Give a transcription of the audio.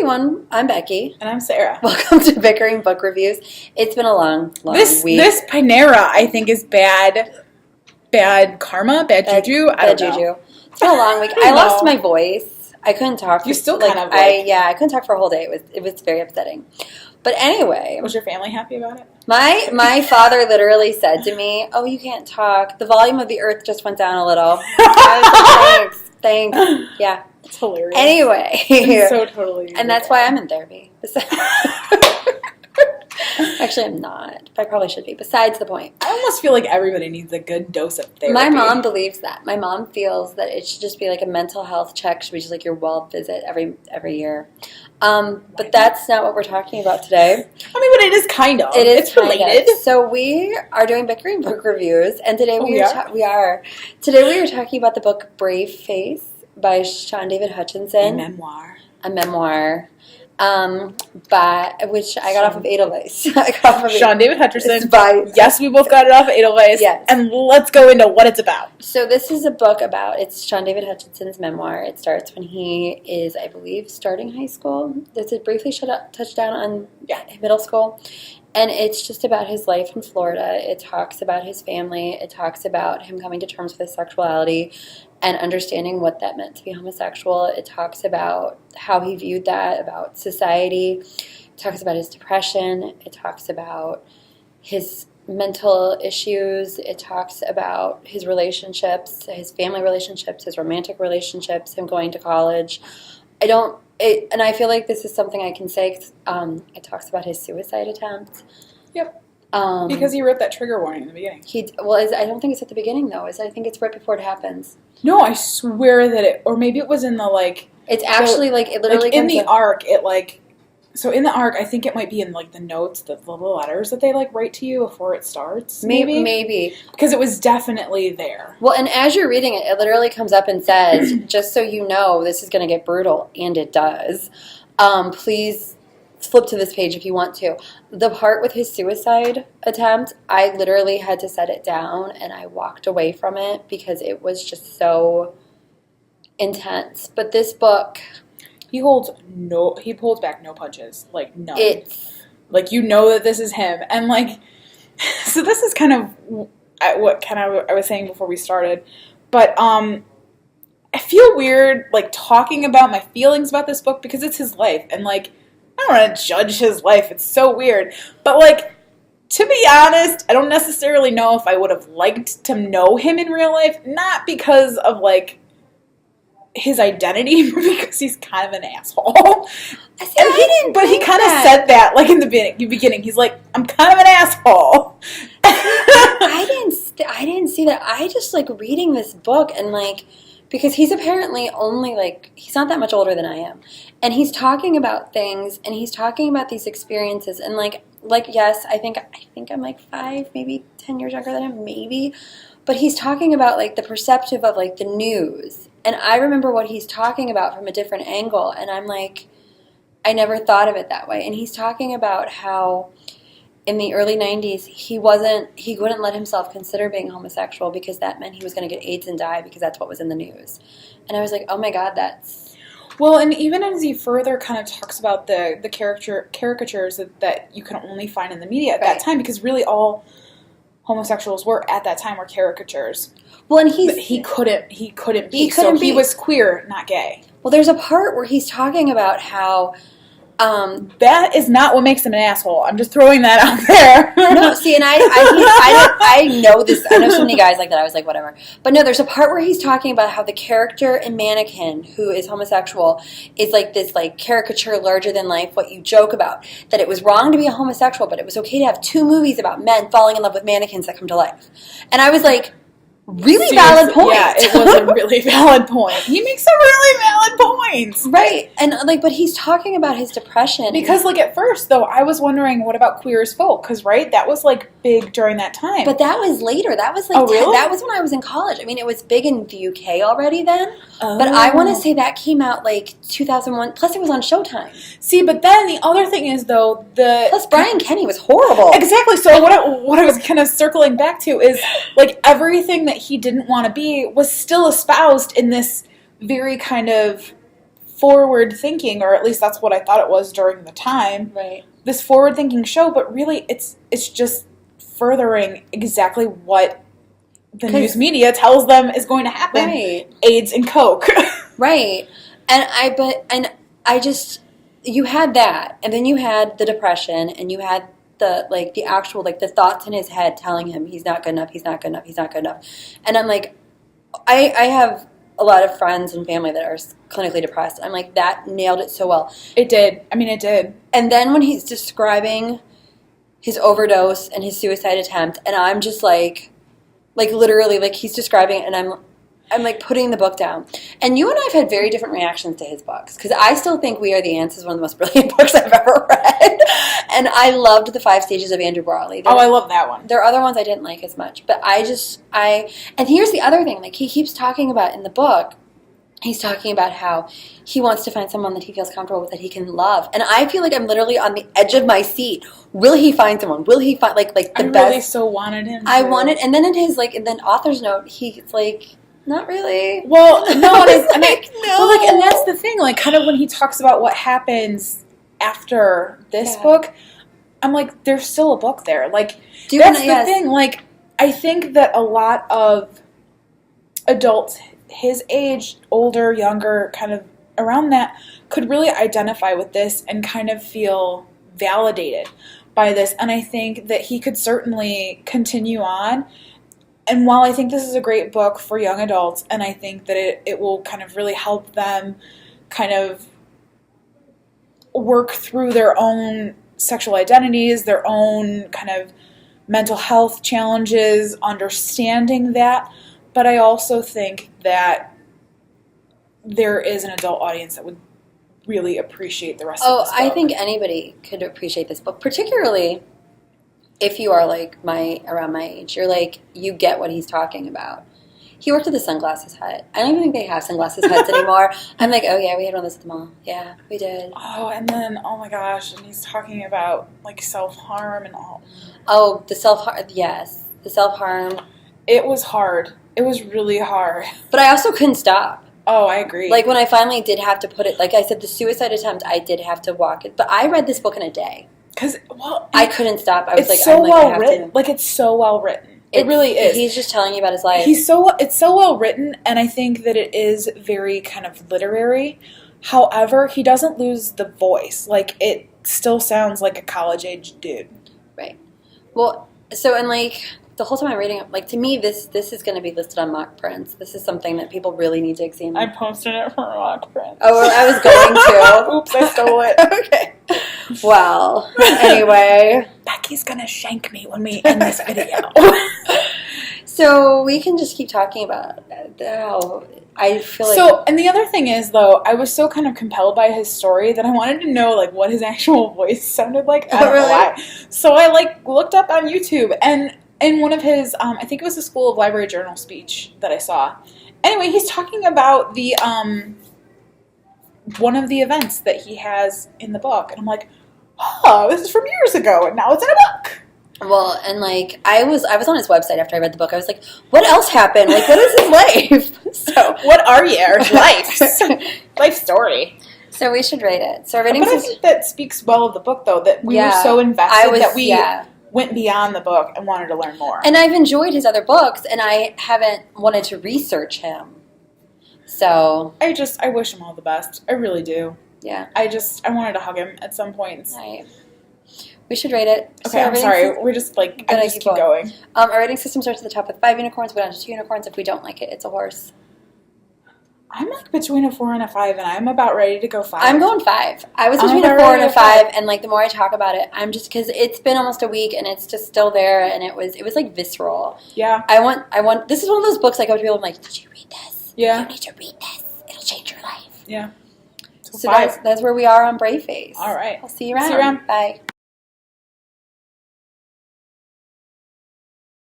everyone, I'm Becky. And I'm Sarah. Welcome to Bickering Book Reviews. It's been a long week. This Panera, I think, is bad karma, bad juju. I don't know. It's been a long week. I lost my voice. I couldn't talk. You still kind of I couldn't talk for a whole day. It was very upsetting. But anyway. Was your family happy about it? My father literally said to me, "Oh, you can't talk. The volume of the earth just went down a little." I was like, thanks. Yeah. It's hilarious. Anyway. It's so totally. And that's why I'm in therapy. Actually, I'm not. I probably should be. Besides the point. I almost feel like everybody needs a good dose of therapy. My mom believes that. My mom feels that it should just be like a mental health check. Should be just like your well visit every year. But that's not what we're talking about today. I mean, but it is kind of. It's related. So we are doing Bickering book reviews, and today we are talking about the book Brave Face by Shaun Hutchinson. A memoir. Which I got off of Edelweiss. Shaun Hutchinson. Yes, we both got it off of Edelweiss. Yes. And let's go into what it's about. So this is a book it's Shaun Hutchinson's memoir. It starts when he is, I believe, starting high school. Does it briefly touch down on middle school? And it's just about his life in Florida. It talks about his family. It talks about him coming to terms with his sexuality and understanding what that meant to be homosexual. It talks about how he viewed that, about society. It talks about his depression. It talks about his mental issues. It talks about his relationships, his family relationships, his romantic relationships, him going to college. And I feel like this is something I can say. It talks about his suicide attempt. Yep. Because he wrote that trigger warning in the beginning. I don't think it's at the beginning though. I think it's right before it happens. No, I swear that or maybe it was in the It's actually it literally in the arc. So in the arc, I think it might be in the notes, the little letters that they write to you before it starts. Maybe because it was definitely there. Well, and as you're reading it, it literally comes up and says, "Just so you know, this is going to get brutal," and it does. Please flip to this page if you want to. The part with his suicide attempt, I literally had to set it down and I walked away from it because it was just so intense. But this book, he pulls back no punches, none. It's you know that this is him, and so this is kind of what I was saying before we started, but I feel weird talking about my feelings about this book because it's his life, and I don't want to judge his life. It's so weird. But, to be honest, I don't necessarily know if I would have liked to know him in real life. Not because of, his identity, but because he's kind of an asshole. But he kind of said that, in the beginning. He's like, I'm kind of an asshole. I didn't see that. I just, reading this book and, because he's apparently only, he's not that much older than I am. And he's talking about things, and he's talking about these experiences. And, yes, I think I'm, 5, maybe 10 years younger than him, maybe. But he's talking about, the perceptive of, the news. And I remember what he's talking about from a different angle. And I'm I never thought of it that way. And he's talking about how in the early 90s, he wouldn't let himself consider being homosexual because that meant he was going to get AIDS and die because that's what was in the news. And I was like, oh my God, that's... Well, and even as he further kind of talks about the caricatures that you can only find in the media at that time, because really all homosexuals were at that time were caricatures. Well, and he couldn't be. He was queer, not gay. Well, there's a part where he's talking about how... that is not what makes him an asshole. I'm just throwing that out there. No, see, and I know this. I know so many guys like that. I was like, whatever. But no, there's a part where he's talking about how the character in Mannequin, who is homosexual, is this caricature larger than life. What you joke about, that it was wrong to be a homosexual, but it was okay to have 2 movies about men falling in love with mannequins that come to life. And I was like, really valid point. Yeah, it was a really valid point. He makes some really valid points. Right. And but he's talking about his depression. Because at first though, I was wondering what about Queer as Folk? Because that was big during that time. But that was later. That was really? That was when I was in college. I mean, it was big in the UK already then. Oh. But I want to say that came out 2001. Plus it was on Showtime. See, but then the other thing is though, plus Brian Kenny was horrible. Exactly. So what I was kind of circling back to is everything that he didn't want to be was still espoused in this very kind of forward thinking, or at least that's what I thought it was during the time. Right. This forward thinking show, but really it's just furthering exactly what the news media tells them is going to happen. Right. AIDS and Coke. Right. And I just, you had that, and then you had the depression, and you had the actual, the thoughts in his head telling him he's not good enough, he's not good enough, he's not good enough. And I'm like, I have a lot of friends and family that are clinically depressed. I'm like, that nailed it so well. It did. I mean, it did. And then when he's describing his overdose and his suicide attempt, and I'm just like literally, he's describing it, and I'm like putting the book down. And you and I have had very different reactions to his books, because I still think We Are the Ants is one of the most brilliant books I've ever read. And I loved The 5 Stages of Andrew Brawley. I love that one. There are other ones I didn't like as much. But and here's the other thing, he keeps talking about in the book, he's talking about how he wants to find someone that he feels comfortable with, that he can love. And I feel like I'm literally on the edge of my seat. Will he find someone? Will he find, the best? I really so wanted him to. I wanted, and then in his, and then author's note, he's like, not really. Well, no, no. And that's the thing, kind of when he talks about what happens after this book, I'm like, there's still a book there. That's the thing. I think that a lot of adults his age, older, younger, kind of around that, could really identify with this and kind of feel validated by this. And I think that he could certainly continue on. And while I think this is a great book for young adults, and I think that it will kind of really help them kind of work through their own sexual identities, their own kind of mental health challenges, understanding that. But I also think that there is an adult audience that would really appreciate the rest of this book. I think anybody could appreciate this book, particularly if you are around my age. You're you get what he's talking about. He worked at the Sunglasses Hut. I don't even think they have Sunglasses Huts anymore. I'm like, oh yeah, we had one of those at the mall. Yeah, we did. Oh, and then, oh my gosh, and he's talking about self-harm and all. Oh, the self-harm, yes. The self-harm. It was hard. It was really hard. But I also couldn't stop. Oh, I agree. When I finally did have to put it, like I said, the suicide attempt, I did have to walk it. But I read this book in a day. I couldn't stop. I was it's so well written. It's so well written. It really is. He's just telling you about his life. It's so well written, and I think that it is very kind of literary. However, he doesn't lose the voice. It still sounds like a college-age dude. Right. Well, so, and the whole time I'm reading it, to me, this is going to be listed on Mock Prints. This is something that people really need to examine. I posted it for Mock Prints. Oh, I was going to. Oops, I stole it. Okay. Well, anyway. Becky's going to shank me when we end this video. So we can just keep talking about how I feel like... So, and the other thing is, though, I was so kind of compelled by his story that I wanted to know, what his actual voice sounded like. I don't know why. So I, looked up on YouTube, and in one of his, I think it was the School of Library Journal speech that I saw. Anyway, he's talking about the, one of the events that he has in the book. And I'm like, oh, this is from years ago, and now it's in a book. Well, and I was on his website after I read the book. I was like, what else happened? What is his life? So, what are your life story? So we should rate it. So our rating. But I think that speaks well of the book, though, that we were so invested that we went beyond the book and wanted to learn more. And I've enjoyed his other books, and I haven't wanted to research him. So I wish him all the best. I really do. Yeah. I wanted to hug him at some points. Right. We should rate it. Okay, I'm sorry. We're just I just keep going. Our rating system starts at the top with 5 unicorns. We go down to 2 unicorns. If we don't like it, it's a horse. I'm between a 4 and a 5, and I'm about ready to go 5. I'm going 5. I was between a 4 and a 5, and the more I talk about it, I'm just, because it's been almost a week, and it's just still there, and it was visceral. Yeah. I want. This is one of those books I go to people and I'm like, did you read this? Yeah. You need to read this. It'll change your life. Yeah. So that's where we are on Brave Face. All right. I'll see you around. See you around. Bye.